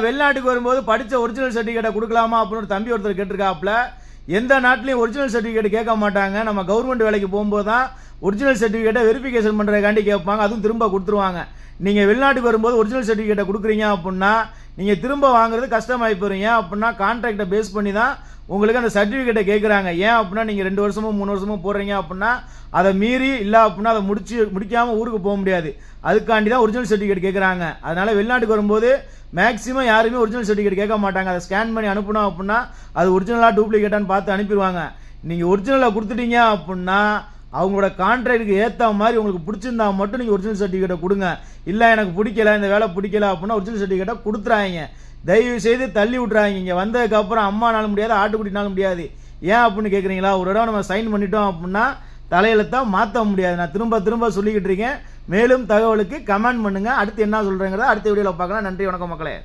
வெளிநாட்டுக்கு வரும்போது படித்த ஒரிஜினல் சர்டிஃபிகேட்டை கொடுக்கலாமா அப்படின்னு ஒரு தம்பி ஒருத்தர் கேட்டிருக்காப்புல. எந்த நாட்டிலையும் ஒரிஜினல் சர்டிஃபிகேட் கேட்க மாட்டாங்க. நம்ம கவர்மெண்ட் வேலைக்கு போகும்போது தான் ஒரிஜினல் சர்டிஃபிகேட்டை வெரிஃபிகேஷன் பண்ணுறதுக்காண்டி கேட்பாங்க. அதுவும் திரும்ப கொடுத்துருவாங்க. நீங்கள் வெளிநாட்டுக்கு வரும்போது ஒரிஜினல் சர்டிஃபிகேட்டை கொடுக்குறீங்க அப்படின்னா நீங்கள் திரும்ப வாங்குறது கஷ்டமாகி போகிறீங்க. அப்படின்னா கான்ட்ராக்டை பேஸ் பண்ணி தான் உங்களுக்கு அந்த சர்டிஃபிகேட்டை கேட்குறாங்க. ஏன் அப்படின்னா நீங்கள் 2 வருஷமோ 3 வருஷமோ போடுறீங்க அப்படின்னா அதை மீறி இல்லை அப்படின்னா அதை முடிக்காமல் ஊருக்கு போக முடியாது. அதுக்காண்டி தான் ஒரிஜினல் சர்டிஃபிகேட் கேட்குறாங்க. அதனால் வெளிநாட்டுக்கு வரும்போது மேக்ஸிமம் யாருமே ஒரிஜினல் சர்டிஃபிகேட் கேட்க மாட்டாங்க. அதை ஸ்கேன் பண்ணி அனுப்பணும் அப்படின்னா அது ஒரிஜினலாக டூப்ளிகேட்டான்னு பார்த்து அனுப்பிடுவாங்க. நீங்கள் ஒரிஜினலாக கொடுத்துட்டீங்க அப்படின்னா அவங்களோட கான்ட்ராக்டுக்கு ஏற்ற மாதிரி உங்களுக்கு பிடிச்சிருந்தா மட்டும் நீங்கள் ஒரிஜினல் சர்டிஃபிகேட்டை கொடுங்க. இல்லை எனக்கு பிடிக்கல, இந்த வேலை பிடிக்கல அப்படின்னா ஒரிஜினல் சர்டிஃபிகேட்டை கொடுத்துறாங்க. தயவு செய்து தள்ளி விட்றாங்க. இங்கே வந்ததுக்கப்புறம் அம்மானாலும் முடியாது, ஆட்டுக்குட்டினாலும் முடியாது. ஏன் அப்படின்னு கேட்குறீங்களா? ஒரு இடம் நம்ம சைன் பண்ணிட்டோம் அப்படின்னா தலையெழுத்தாக மாற்ற முடியாது. நான் திரும்ப சொல்லிக்கிட்டு இருக்கேன். மேலும் தகவலுக்கு கமெண்ட் பண்ணுங்கள். அடுத்து என்ன சொல்கிறேங்கிறத அடுத்த வீடியோவில் பார்க்கலாம். நன்றி, வணக்கம் மக்களே.